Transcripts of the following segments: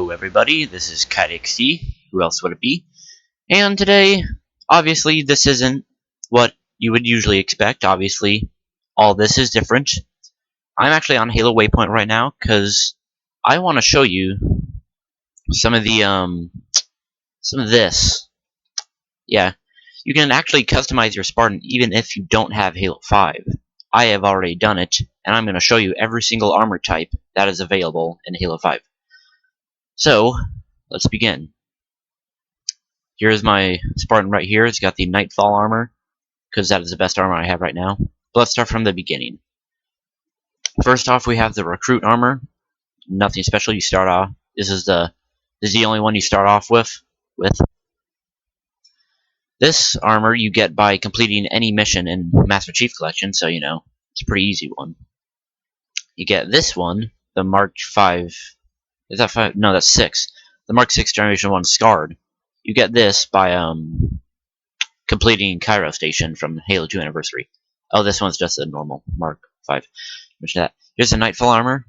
Hello everybody, this is KiteXT, who else would it be? And today, obviously this isn't what you would usually expect, obviously all this is different. I'm actually on Halo Waypoint right now, because I want to show you some of this. Yeah, you can actually customize your Spartan even if you don't have Halo 5. I have already done it, and I'm going to show you every single armor type that is available in Halo 5. So, let's begin. Here's my Spartan right here. It's got the Nightfall armor, because that is the best armor I have right now. But let's start from the beginning. First off, we have the Recruit armor. Nothing special. You start off. This is the only one you start off with. This armor you get by completing any mission in Master Chief Collection, so you know it's a pretty easy one. You get this one, the Mark 5. Is that 5? No, that's 6. The Mark 6 Generation 1 Scarred. You get this by completing Cairo Station from Halo 2 Anniversary. Oh, this one's just a normal Mark 5. That. Here's the Nightfall armor.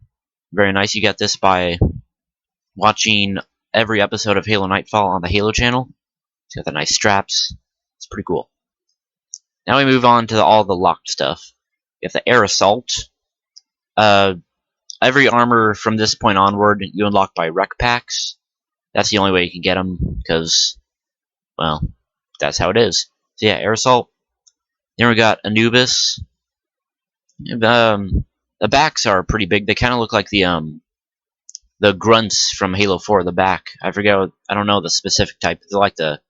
Very nice. You get this by watching every episode of Halo Nightfall on the Halo channel. It's got the nice straps. It's pretty cool. Now we move on to all the locked stuff. You have the Air Assault. Every armor from this point onward you unlock by rec packs. That's the only way you can get them, because, well, that's how it is. So yeah, Air Assault. Then we got Anubis. The backs are pretty big. They kind of look like the grunts from Halo 4. The back, I forget. I don't know the specific type. They're like the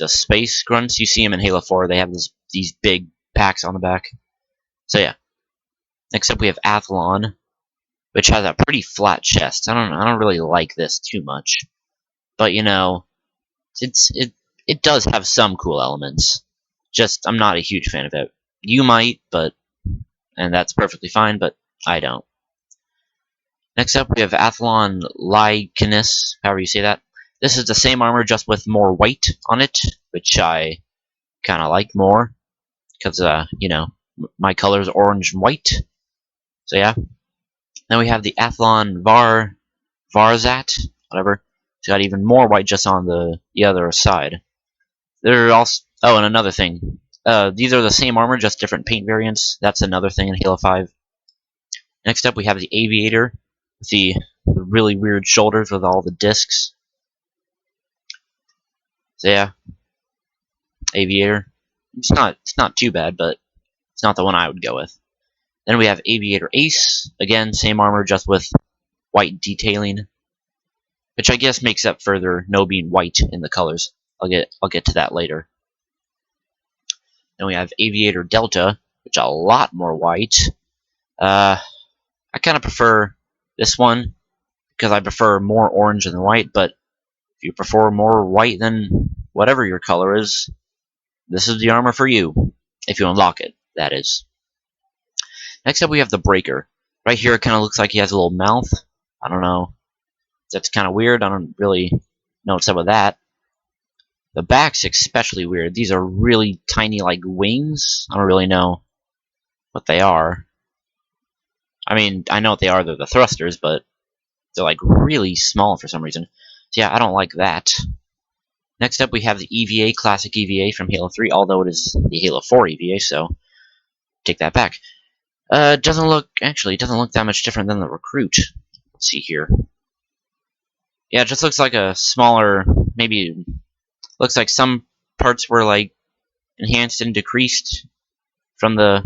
space grunts. You see them in Halo 4. They have these big packs on the back. So yeah. Next up, we have Athlon, which has a pretty flat chest. I don't really like this too much, but you know, it does have some cool elements. Just I'm not a huge fan of it. You might, and that's perfectly fine, but I don't. Next up, we have Athlon Lycanus, however you say that. This is the same armor, just with more white on it, which I kind of like more, because you know, my color is orange and white. So yeah. Then we have the Athlon Varzat, whatever. It's got even more white just on the other side. There are also, oh, and another thing. These are the same armor, just different paint variants. That's another thing in Halo 5. Next up, we have the Aviator, with the really weird shoulders with all the discs. So yeah, Aviator. It's not too bad, but it's not the one I would go with. Then we have Aviator Ace. Again, same armor, just with white detailing, which I guess makes up for there no being white in the colors. I'll get to that later. Then we have Aviator Delta, which is a lot more white. I kind of prefer this one because I prefer more orange than white. But if you prefer more white than whatever your color is, this is the armor for you. If you unlock it, that is. Next up, we have the Breaker. Right here, it kind of looks like he has a little mouth. I don't know. That's kind of weird. I don't really know what's up with that. The back's especially weird. These are really tiny, like, wings. I don't really know what they are. I mean, I know what they are. They're the thrusters, but they're, like, really small for some reason. So, yeah, I don't like that. Next up, we have the EVA, classic EVA from Halo 3, although it is the Halo 4 EVA, so take that back. It doesn't look that much different than the Recruit. Let's see here. Yeah, it just looks like a smaller, maybe, looks like some parts were, like, enhanced and decreased from the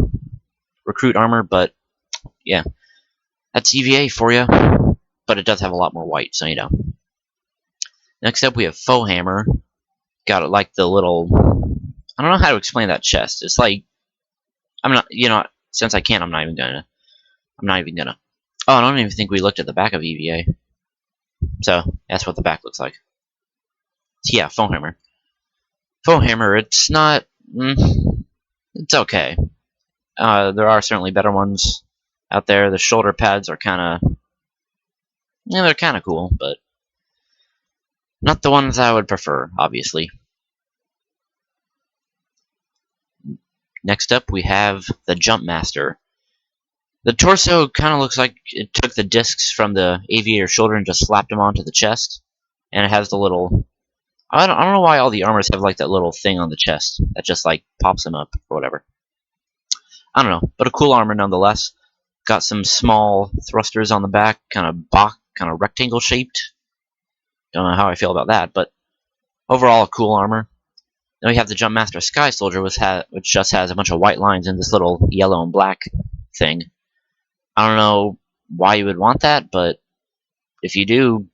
Recruit armor, but, yeah. That's EVA for you, but it does have a lot more white, so you know. Next up, we have Faux Hammer. Got it like the little, I don't know how to explain that chest. It's like, I'm not, you know, since I can't, I'm not even gonna. Oh, I don't even think we looked at the back of EVA. So, that's what the back looks like. So, yeah, Faux Hammer. Faux Hammer, it's not, it's okay. There are certainly better ones out there. The shoulder pads are kind of, yeah, they're kind of cool, but not the ones I would prefer, obviously. Next up, we have the Jump Master. The torso kind of looks like it took the discs from the Aviator shoulder and just slapped them onto the chest. And it has the little... I don't know why all the armors have like that little thing on the chest that just like pops them up or whatever. I don't know, but a cool armor nonetheless. Got some small thrusters on the back, kind of rectangle shaped. Don't know how I feel about that, but overall a cool armor. Then we have the Jumpmaster Sky Soldier, which just has a bunch of white lines and this little yellow and black thing. I don't know why you would want that, but if you do,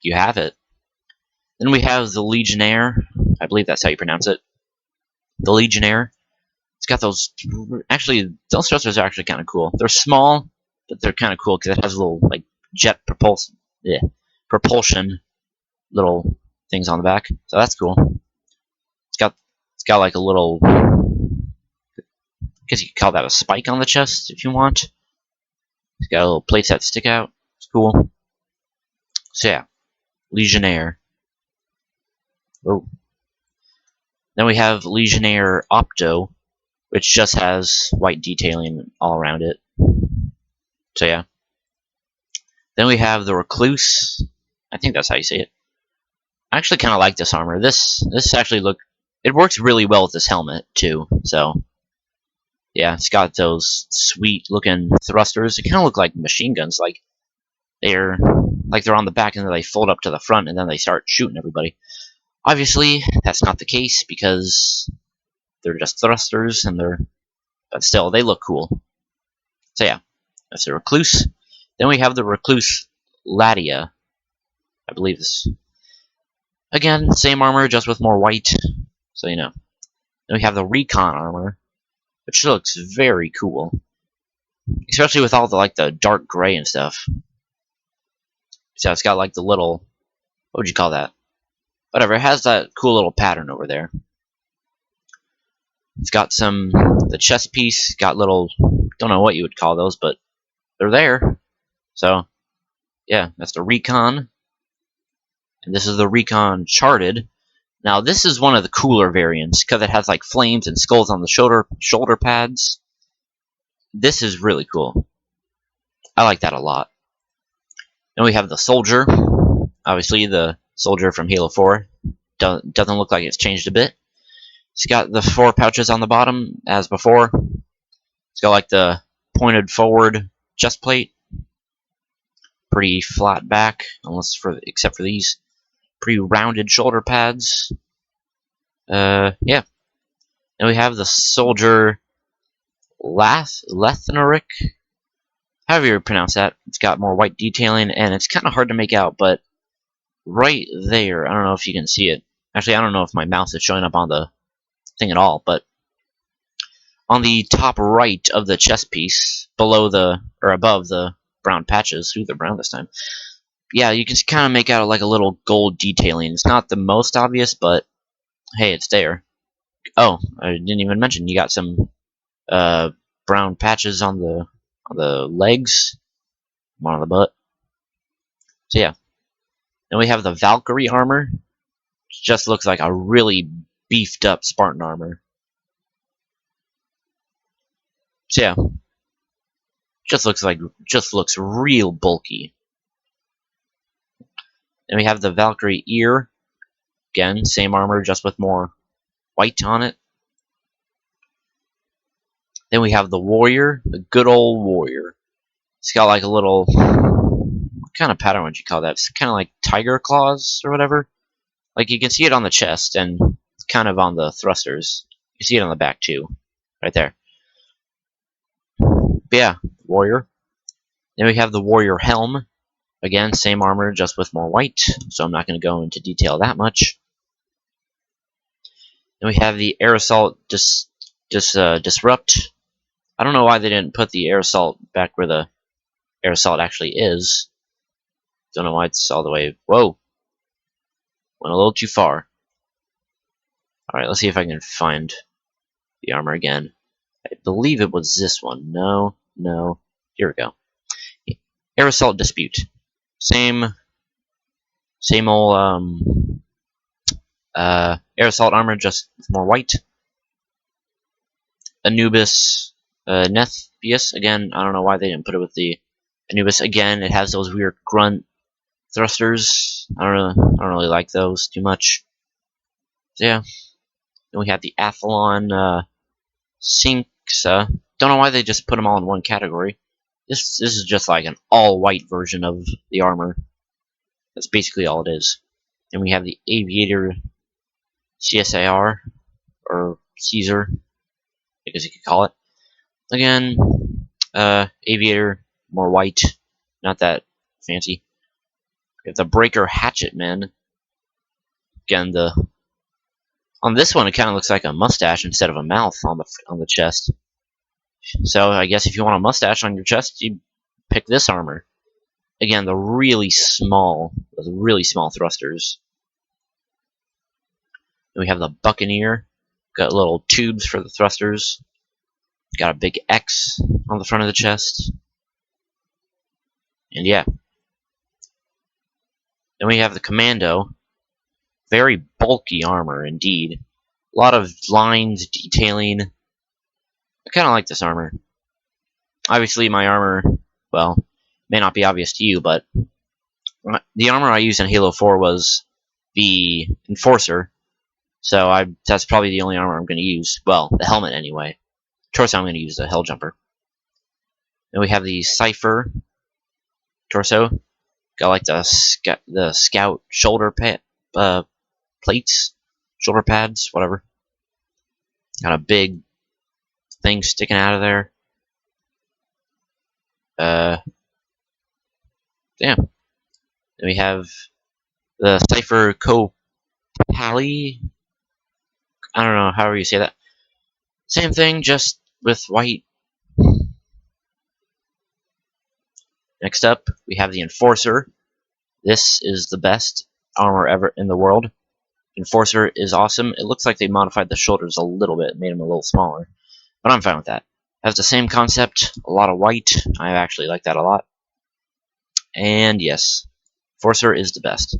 you have it. Then we have the Legionnaire. I believe that's how you pronounce it. The Legionnaire. It's got those... Actually, those thrusters are actually kind of cool. They're small, but they're kind of cool because it has little like jet propulsion little things on the back. So that's cool. It's got like a little... I guess you could call that a spike on the chest if you want. It's got little plates that stick out. It's cool. So yeah, Legionnaire. Oh. Then we have Legionnaire Opto, which just has white detailing all around it. So yeah. Then we have the Recluse. I think that's how you say it. I actually kind of like this armor. This actually it works really well with this helmet too. So yeah, it's got those sweet looking thrusters. They kind of look like machine guns. Like they're on the back and then they fold up to the front and then they start shooting everybody. Obviously, that's not the case because they're just thrusters but still, they look cool. So yeah, that's the Recluse. Then we have the Recluse Ladia. I believe this. Again, same armor, just with more white. So you know. Then we have the Recon Armor, which looks very cool. Especially with all the dark gray and stuff. So it's got like the little... What would you call that? Whatever, it has that cool little pattern over there. It's got the chest piece, got little, don't know what you would call those, but they're there. So, yeah, that's the Recon. And this is the Recon Charted. Now, this is one of the cooler variants, because it has like flames and skulls on the shoulder pads. This is really cool. I like that a lot. Then we have the Soldier. Obviously, the Soldier from Halo 4. Doesn't look like it's changed a bit. It's got the 4 pouches on the bottom, as before. It's got like the pointed forward chest plate. Pretty flat back, except for these. Pretty rounded shoulder pads. Yeah. Then we have the Soldier Lethneric. However you pronounce that. It's got more white detailing, and it's kind of hard to make out, but right there, I don't know if you can see it. Actually, I don't know if my mouse is showing up on the thing at all, but on the top right of the chest piece, above the brown patches, they're brown this time. Yeah, you can kind of make out like a little gold detailing. It's not the most obvious, but hey, it's there. Oh, I didn't even mention you got some brown patches on the legs, one on the butt. So yeah. Then we have the Valkyrie armor. Which just looks like a really beefed up Spartan armor. So yeah. Just looks real bulky. Then we have the Valkyrie ear. Again, same armor, just with more white on it. Then we have the Warrior, the good old Warrior. It's got like a little... What kind of pattern would you call that? It's kind of like tiger claws or whatever. Like you can see it on the chest and kind of on the thrusters. You see it on the back too. Right there. But yeah, Warrior. Then we have the Warrior Helm. Again, same armor, just with more white. So I'm not going to go into detail that much. Then we have the Air Assault Disrupt. I don't know why they didn't put the Air Assault back where the Air Assault actually is. Don't know why it's all the way... Whoa! Went a little too far. Alright, let's see if I can find the armor again. I believe it was this one. No. Here we go. Air Assault Dispute. Same old Air Assault armor, just with more white. Anubis Nephbius, again, I don't know why they didn't put it with the Anubis. Again, it has those weird grunt thrusters. I don't really like those too much. So yeah. Then we have the Athlon Syncsa. Don't know why they just put them all in one category. This is just like an all-white version of the armor. That's basically all it is. Then we have the Aviator Csar, or Caesar, I guess you could call it. Again, Aviator, more white, not that fancy. We have the Breaker Hatchet Man. Again, on this one it kind of looks like a mustache instead of a mouth on the chest. So I guess if you want a mustache on your chest, you pick this armor. Again, the really small thrusters. Then we have the Buccaneer. Got little tubes for the thrusters. Got a big X on the front of the chest. And yeah. Then we have the Commando. Very bulky armor indeed. A lot of lines, detailing. I kind of like this armor. Obviously my armor, well, may not be obvious to you, but the armor I used in Halo 4 was the Enforcer. So that's probably the only armor I'm going to use. Well, the helmet anyway. Torso, I'm going to use the Helljumper. Then we have the Cypher torso. Got like the scout shoulder plates, shoulder pads, whatever. Got a big thing sticking out of there. Damn. Then we have the Cypher Pally. I don't know however you say that. Same thing, just with white. Next up, we have the Enforcer. This is the best armor ever in the world. Enforcer is awesome. It looks like they modified the shoulders a little bit, made them a little smaller. But I'm fine with that. Has the same concept, a lot of white. I actually like that a lot. And yes, Enforcer is the best.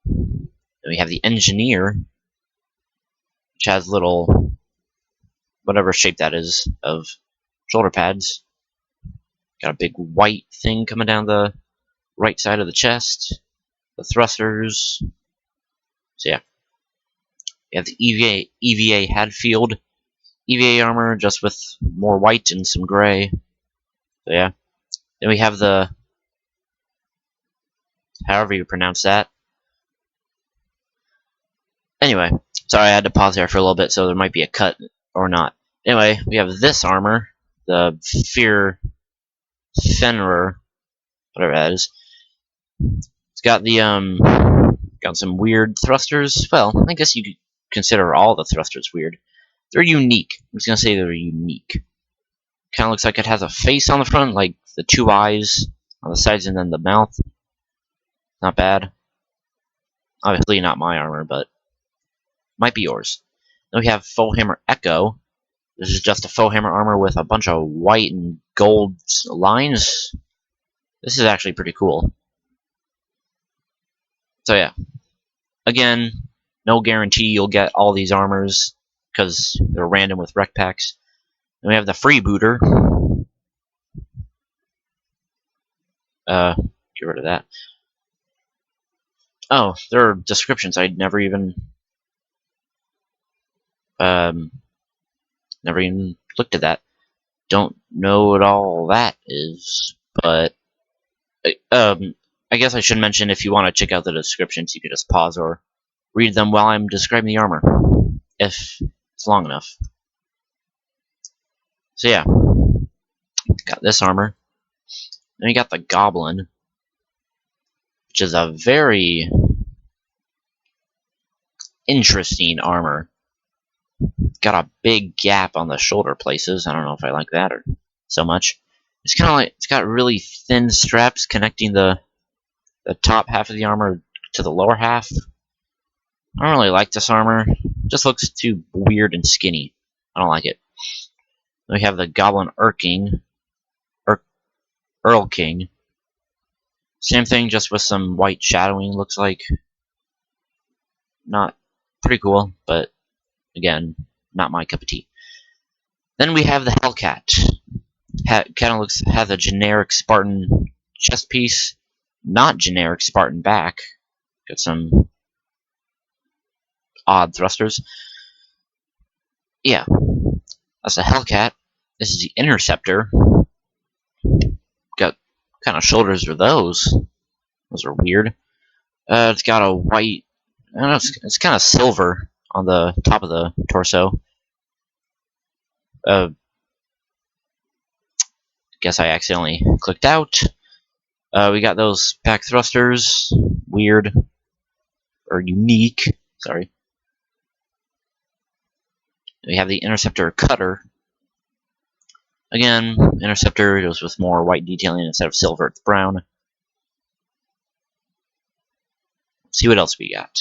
Then we have the Engineer, which has little, whatever shape that is, of shoulder pads. Got a big white thing coming down the right side of the chest. The thrusters. So yeah. We have the EVA Hadfield. EVA armor, just with more white and some gray. So yeah. Then we have the, however you pronounce that. Anyway, sorry I had to pause there for a little bit, so there might be a cut or not. Anyway, we have this armor, the Fenrir, whatever that is. It's got the got some weird thrusters. Well, I guess you could consider all the thrusters weird. They're unique. I'm just gonna say they're unique. Kind of looks like it has a face on the front, like the two eyes on the sides, and then the mouth. Not bad. Obviously not my armor, but might be yours. Then we have Faux Hammer Echo. This is just a faux hammer armor with a bunch of white and gold lines. This is actually pretty cool. So yeah. Again, no guarantee you'll get all these armors, because they're random with rec packs. Then we have the Freebooter. Get rid of that. Oh, there are descriptions. I'd never even looked at that. Don't know what all that is, but I guess I should mention, if you want to check out the descriptions, you could just pause or read them while I'm describing the armor, if it's long enough. So yeah, got this armor. Then you got the Goblin, which is a very interesting armor. Got a big gap on the shoulder places. I don't know if I like that or so much. It's kind of like, it's got really thin straps connecting the top half of the armor to the lower half. I don't really like this armor. It just looks too weird and skinny. I don't like it. Then we have the Goblin Earl King. Same thing, just with some white shadowing, looks like. Not pretty cool, but again, not my cup of tea. Then we have the Hellcat. Kind of has a generic Spartan chest piece, not generic Spartan back. Got some odd thrusters. Yeah, that's a Hellcat. This is the Interceptor. Got kind of shoulders are those? Those are weird. It's got a white. I don't know. It's kind of silver on the top of the torso. Guess I accidentally clicked out. We got those back thrusters. Weird. Or unique. Sorry. We have the Interceptor Cutter. Again, Interceptor goes with more white detailing instead of silver. It's brown. Let's see what else we got.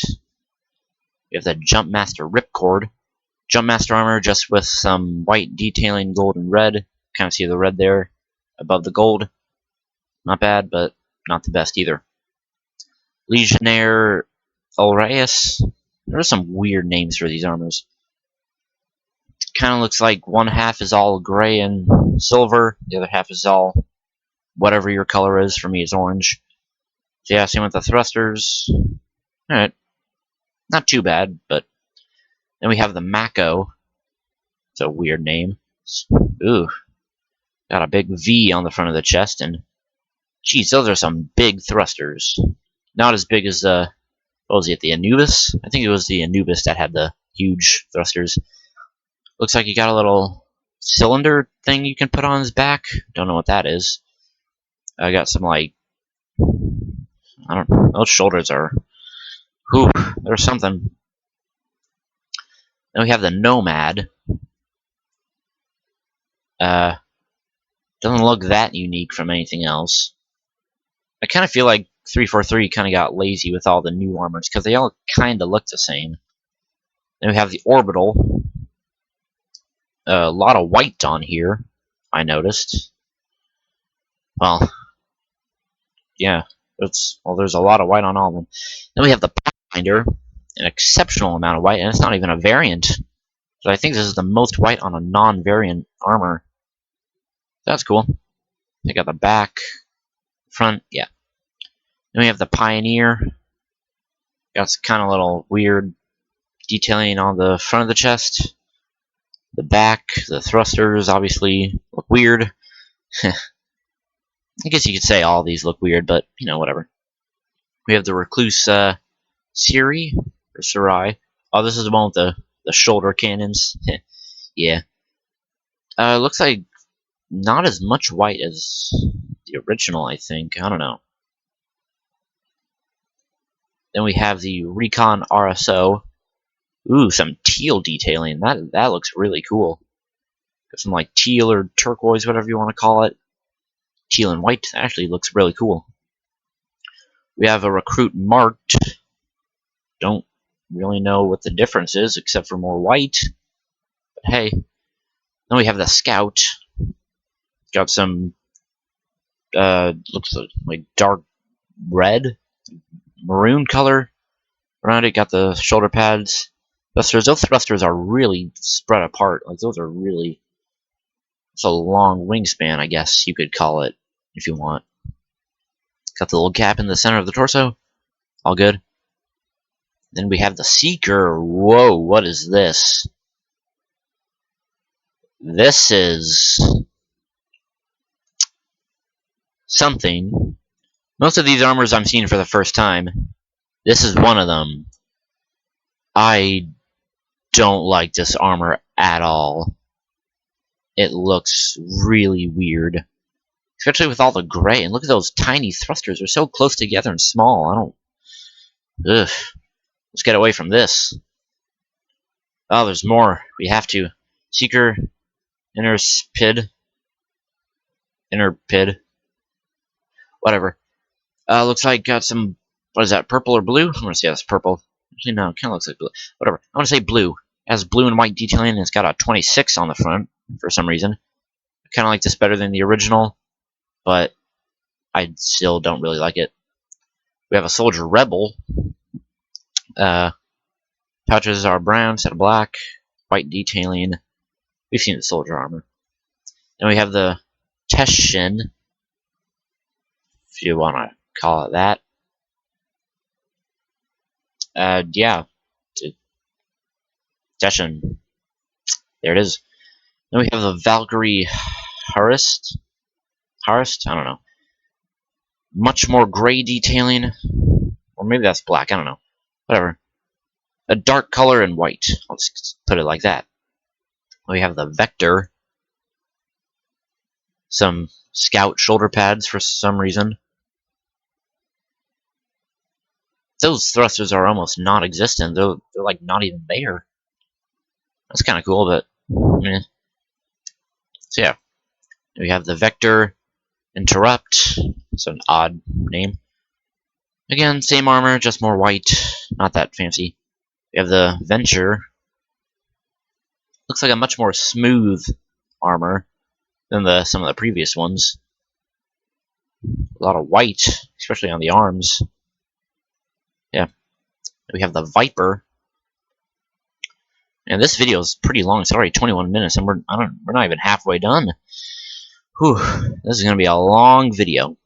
We have the Jumpmaster Ripcord. Jumpmaster armor just with some white detailing, gold and red. Kind of see the red there above the gold. Not bad, but not the best either. Legionnaire Ace. There are some weird names for these armors. Kind of looks like one half is all gray and silver. The other half is all whatever your color is. For me, it's orange. So yeah, same with the thrusters. Alright. Not too bad, but then we have the Mako. It's a weird name. Ooh. Got a big V on the front of the chest, and geez, those are some big thrusters. Not as big as what was it, the Anubis? I think it was the Anubis that had the huge thrusters. Looks like you got a little cylinder thing you can put on his back. Don't know what that is. I got some like, I don't know, those shoulders are, whew, there's something. Then we have the Nomad. Doesn't look that unique from anything else. I kind of feel like 343 kind of got lazy with all the new armors because they all kind of look the same. Then we have the Orbital. A lot of white on here, I noticed. Well, yeah, there's a lot of white on all of them. Then we have the Pathfinder, an exceptional amount of white, and it's not even a variant. So I think this is the most white on a non-variant armor. That's cool. They got the back, front, yeah. Then we have the Pioneer. Got some kind of little weird detailing on the front of the chest. The back, the thrusters obviously look weird. I guess you could say all these look weird, but, you know, whatever. We have the Recluse Siri, or Sarai. Oh, this is the one with the shoulder cannons. Yeah. Looks like not as much white as the original, I think. I don't know. Then we have the Recon RSO. Ooh, some teal detailing. That looks really cool. Got some like teal or turquoise, whatever you want to call it. Teal and white actually looks really cool. We have a Recruit Marked. Don't really know what the difference is, except for more white. But hey. Then we have the Scout. Got some, looks like dark red, maroon color around it. Got the shoulder pads. Thrusters. Those thrusters are really spread apart. Like, those are really, it's a long wingspan, I guess you could call it, if you want. Got the little gap in the center of the torso. All good. Then we have the Seeker. Whoa, what is this? This is something. Most of these armors I'm seeing for the first time. This is one of them. I don't like this armor at all. It looks really weird. Especially with all the gray. And look at those tiny thrusters. They're so close together and small. I don't... Ugh. Let's get away from this. Oh, there's more. We have to. Seeker. Interpid. Whatever. Looks like got some... What is that? Purple or blue? I'm going to say that's purple. Actually, no. It kind of looks like blue. Whatever. I'm going to say blue. It has blue and white detailing. And it's got a 26 on the front. For some reason. I kind of like this better than the original. But I still don't really like it. We have a Soldier Rebel. Pouches are brown instead of black. White detailing. We've seen the soldier armor. Then we have the Teshin, if you want to call it that. Yeah, Teshin. There it is. Then we have the Valkyrie Harist. I don't know. Much more gray detailing. Or maybe that's black, I don't know. Whatever. A dark color and white. I'll just put it like that. We have the Vector. Some scout shoulder pads for some reason. Those thrusters are almost non-existent. They're like not even there. That's kind of cool, but eh. So yeah, we have the Vector Interrupt. It's an odd name. Again, same armor, just more white. Not that fancy. We have the Venture. Looks like a much more smooth armor than some of the previous ones. A lot of white, especially on the arms. Yeah. We have the Viper. And this video is pretty long. It's already 21 minutes, and we're not even halfway done. Whew, this is gonna be a long video.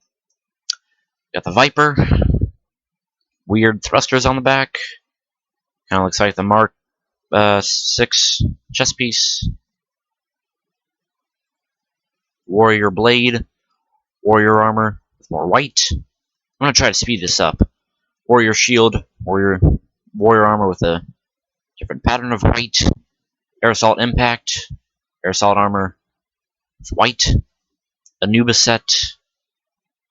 Got the Viper. Weird thrusters on the back. Kind of looks like the Mark 6 chest piece. Warrior Blade. Warrior Armor with more white. I'm gonna try to speed this up. Warrior Shield. Warrior Armor with a different pattern of white. Air Assault Impact. Air Assault Armor with white. Anubis set.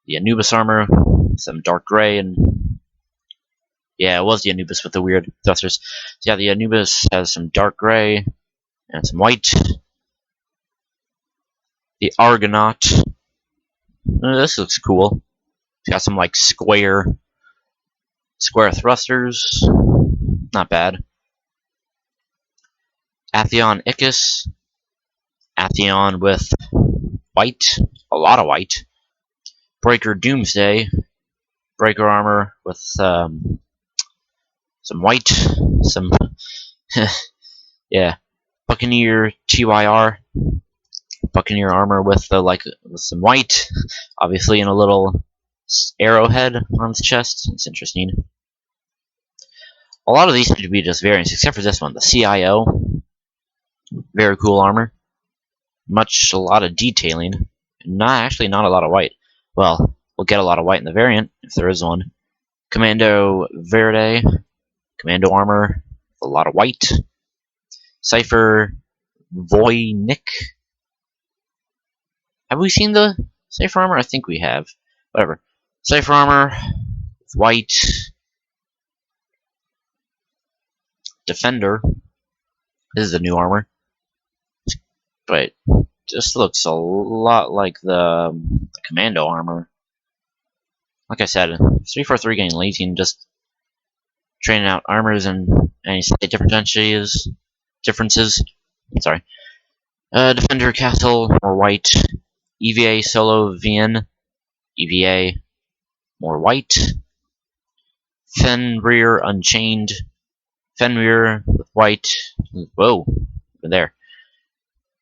The Anubis Armor. Some dark gray and... yeah, it was the Anubis with the weird thrusters. So yeah, the Anubis has some dark gray and some white. The Argonaut. This looks cool. It's got some like square thrusters. Not bad. Atheon Ichus. Atheon with white. A lot of white. Breaker Doomsday. Breaker Armor with some white. Some yeah. Buccaneer TYR. Buccaneer Armor with some white. Obviously in a little arrowhead on his chest. It's interesting. A lot of these seem to be just variants, except for this one, the CIO. Very cool armor. A lot of detailing. Not a lot of white. Well, we'll get a lot of white in the variant, if there is one. Commando Verde. Commando Armor. A lot of white. Cypher Voynich. Have we seen the Cypher Armor? I think we have. Whatever. Cypher Armor. With white. Defender. This is the new armor. But this looks a lot like the Commando Armor. Like I said, 343 getting lazy and just training out armors and any slight differences. Sorry. Defender Castle, more white. EVA Solo VN. EVA, more white. Fenrir Unchained. Fenrir with white. Whoa, there.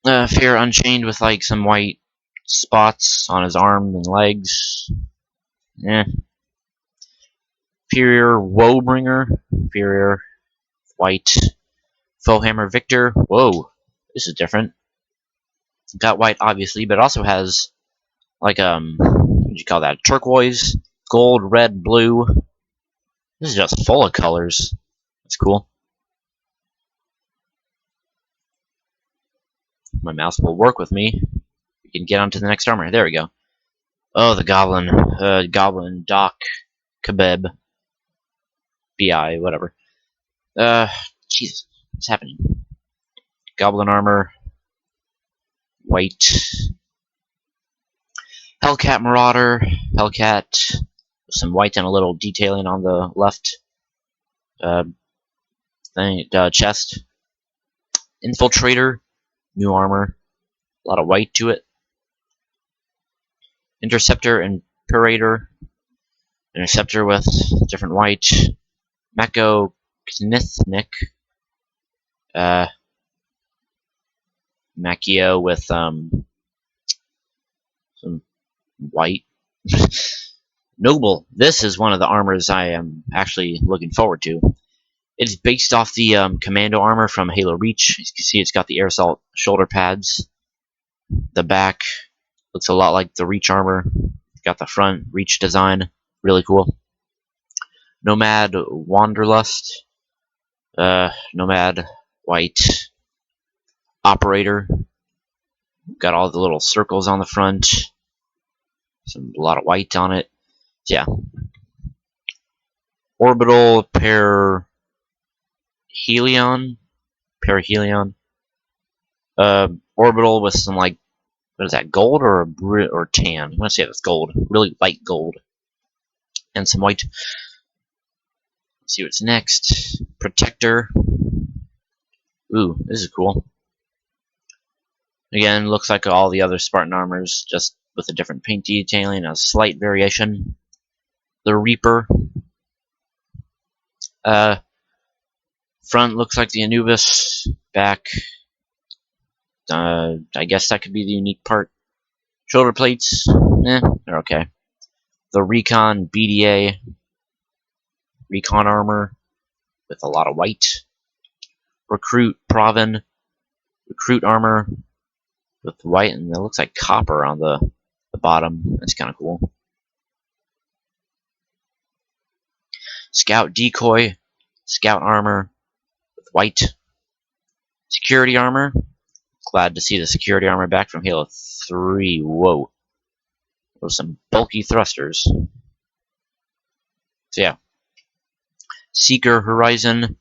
Fear Unchained with like some white spots on his arm and legs. Eh. Fenrir Woebringer. Fenrir white. Foehammer Victor. Whoa, this is different. Got white obviously, but also has like what do you call that? Turquoise, gold, red, blue. This is just full of colors. That's cool. My mouse will work with me. We can get on to the next armor. There we go. Oh, the Goblin. Goblin Doc Kebab. BI, whatever. Jesus. What's happening? Goblin Armor. White. Hellcat Marauder. Hellcat. Some white and a little detailing on the left chest. Infiltrator. New armor. A lot of white to it. Interceptor and Imperator. Interceptor with different white. Mako Knithnik. Macchio with some white. Noble. This is one of the armors I am actually looking forward to. It's based off the Commando Armor from Halo Reach. As you can see, it's got the air assault shoulder pads. The back looks a lot like the Reach armor. Got the front Reach design. Really cool. Nomad Wanderlust. Nomad White Operator. Got all the little circles on the front. A lot of white on it. So yeah. Orbital Perihelion. Orbital with some, like, what is that, gold or tan? I'm gonna say that's gold. Really light gold. And some white. Let's see what's next. Protector. Ooh, this is cool. Again, looks like all the other Spartan armors, just with a different paint detailing, a slight variation. The Reaper. Front looks like the Anubis. Back, I guess that could be the unique part. Shoulder plates, they're okay. The Recon BDA. Recon armor with a lot of white. Recruit Provin. Recruit armor with white, and it looks like copper on the bottom. That's kind of cool. Scout Decoy. Scout armor with white. Security armor. Glad to see the security armor back from Halo 3. Whoa. Those some bulky thrusters. So yeah. Seeker Horizon.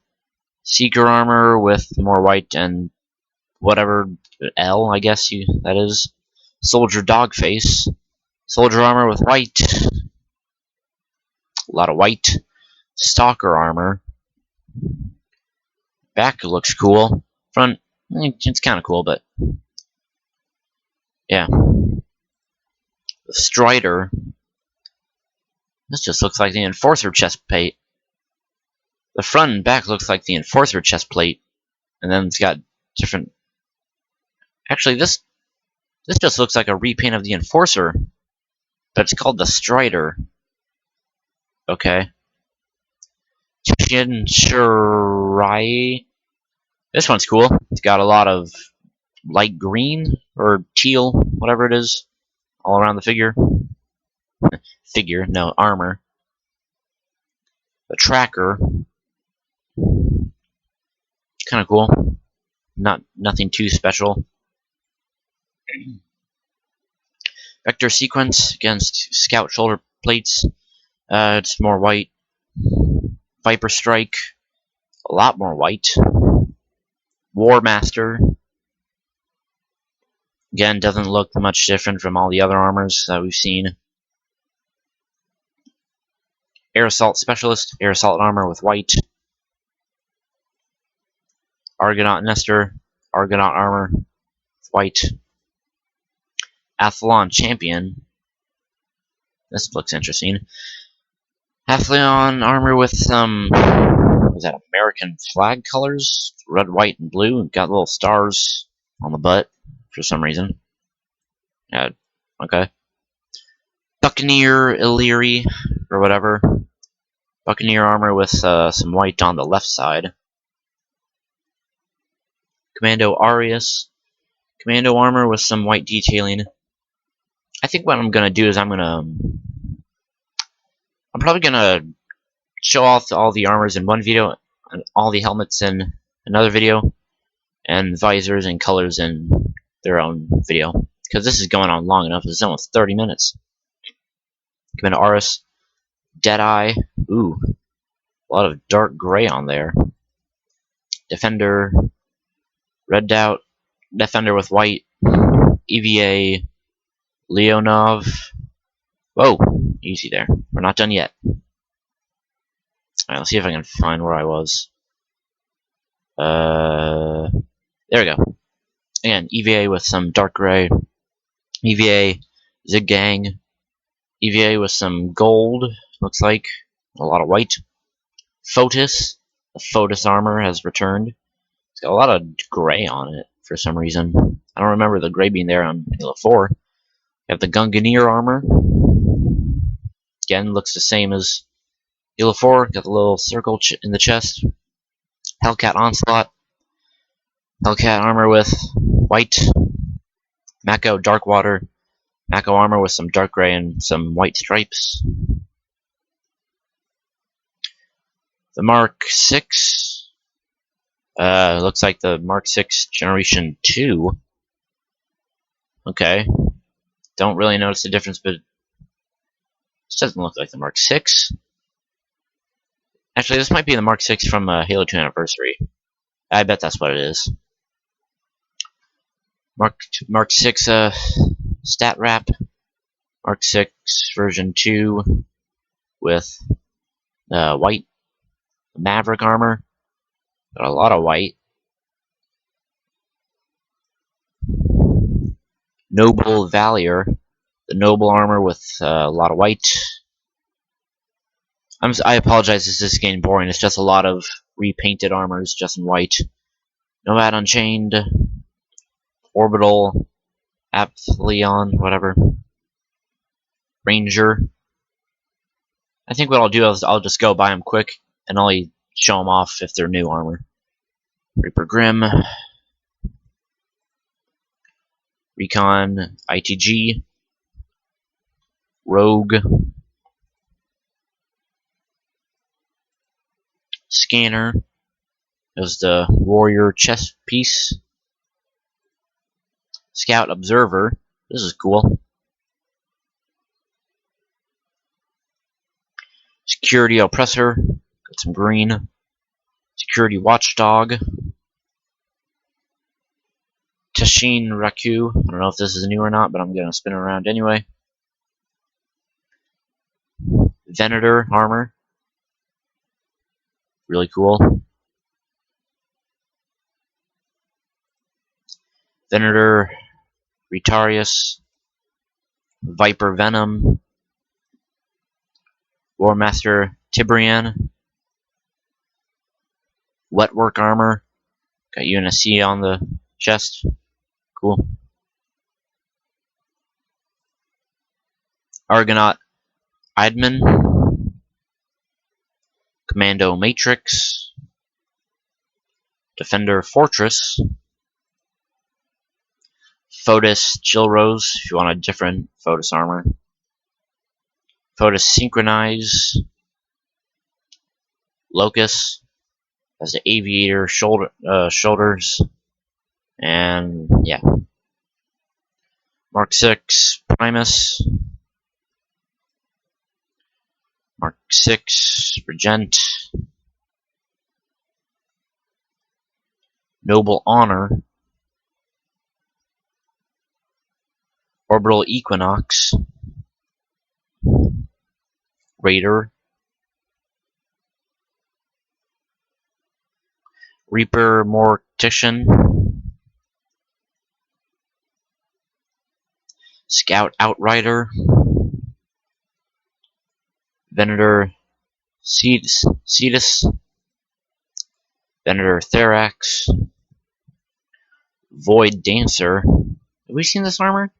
Seeker armor with more white and whatever L, I guess that is. Soldier Dogface. Soldier armor with white. A lot of white. Stalker armor. Back looks cool. Front, it's kind of cool, but yeah. The Strider. This just looks like the Enforcer chest plate. The front and back looks like the Enforcer chest plate, and then it's got different. Actually, this just looks like a repaint of the Enforcer, but it's called the Strider. Okay. Shinshirai. This one's cool. It's got a lot of light green or teal, whatever it is, all around the figure. No, armor. The Tracker. Kind of cool. Nothing too special. Vector Sequence against Scout shoulder plates. It's more white. Viper Strike. A lot more white. War Master. Again, doesn't look much different from all the other armors that we've seen. Air Assault Specialist. Air Assault armor with white. Argonaut Nestor. Argonaut armor with white. Athlon Champion. This looks interesting. Athlon armor with some, was that American flag colors? Red, white, and blue. And got little stars on the butt for some reason. Yeah, okay. Buccaneer Illyri, or whatever. Buccaneer armor with some white on the left side. Commando Arius. Commando armor with some white detailing. I think what I'm gonna do is I'm probably gonna show off all the armors in one video, and all the helmets in another video, and visors and colors in their own video. Because this is going on long enough. It's almost 30 minutes. Commando Arius. Deadeye. Ooh. A lot of dark gray on there. Defender. Red Doubt. Defender with white. EVA. Leonov. Whoa. Easy there. We're not done yet. Alright, let's see if I can find where I was. There we go. Again, EVA with some dark gray. EVA. Ziggang. EVA with some gold, looks like. A lot of white. Photis. The Photis armor has returned. It's got a lot of gray on it for some reason. I don't remember the gray being there on Halo 4. We have the Buccaneer armor. Again, looks the same as Halo 4. Got the little circle in the chest. Hellcat Onslaught. Hellcat armor with white. Mako Darkwater. Mako armor with some dark gray and some white stripes. The Mark 6. Looks like the Mark 6 Generation 2. Okay. Don't really notice the difference, but this doesn't look like the Mark 6. Actually, this might be the Mark 6 from Halo 2 Anniversary. I bet that's what it is. Mark 6 stat wrap. Mark 6 version 2 with white Maverick armor. Got a lot of white. Noble Valier. The Noble armor with a lot of white. I apologize if this is getting boring. It's just a lot of repainted armors just in white. Nomad Unchained. Orbital. Aphelion. Whatever. Ranger. I think what I'll do is I'll just go buy them quick and only show them off if they're new armor. Reaper Grim. Recon. ITG. Rogue. Scanner. There's the Warrior chest piece. Scout Observer. This is cool. Security Oppressor. Got some green. Security Watchdog. Tashin Raku. I don't know if this is new or not, but I'm going to spin it around anyway. Venator armor. Really cool. Venator Retarius. Viper Venom. Warmaster Tibrian. Wetwork armor. Got UNSC on the chest. Cool. Argonaut Idman. Commando Matrix. Defender Fortress. Photis Chillrose, if you want a different Photis armor. Photis Synchronize. Locus. Has the Aviator shoulders. And, yeah. Mark 6 Primus. Mark 6 Regent. Noble Honor. Orbital Equinox. Raider. Reaper Mortician. Scout Outrider. Venator Cetus. Venator Therax. Void Dancer. Have we seen this armor?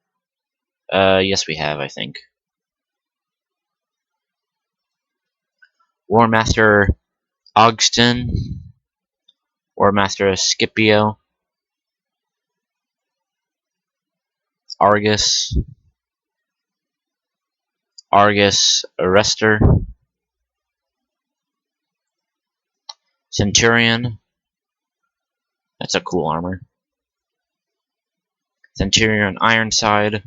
Yes we have, I think. Warmaster Ogston. Warmaster Scipio. Argus. Argus Arrestor. Centurion. That's a cool armor. Centurion Ironside.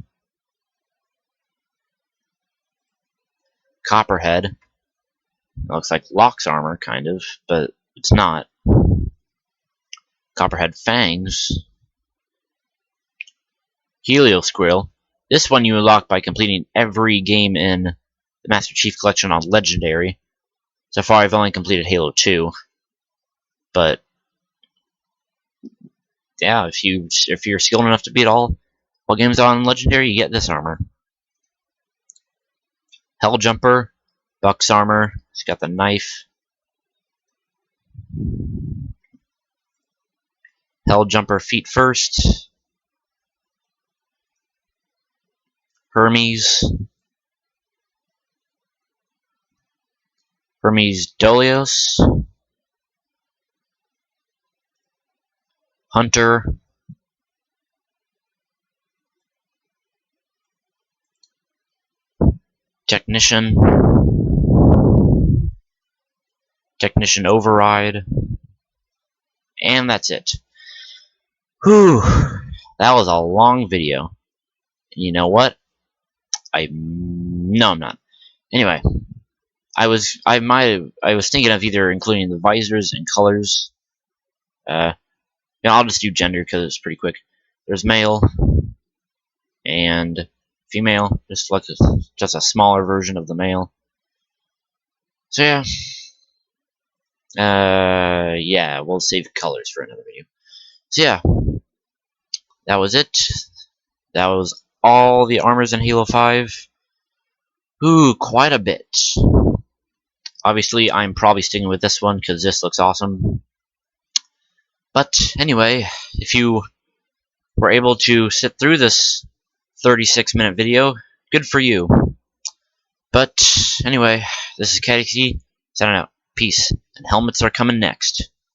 Copperhead. Looks like Locke's armor, kind of, but it's not. Copperhead Fangs. Helios Grill. This one you unlock by completing every game in the Master Chief Collection on Legendary. So far I've only completed Halo 2. But yeah, if you're skilled enough to beat all games on Legendary, you get this armor. Helljumper, Buck's armor. He's got the knife. Helljumper feet first. Hermes. Hermes Dolios. Hunter. Technician. Technician Override. And that's it. Whew. That was a long video. And you know what? No, I'm not. Anyway, I was thinking of either including the visors and colors. I'll just do gender because it's pretty quick. There's male and female, just a smaller version of the male. So yeah, we'll save colors for another video. So yeah, that was it. That was all the armors in Halo 5. Ooh, quite a bit. Obviously, I'm probably sticking with this one because this looks awesome. But anyway, if you were able to sit through this 36-minute video, good for you. But anyway, this is Caddy signing out. Peace, and helmets are coming next.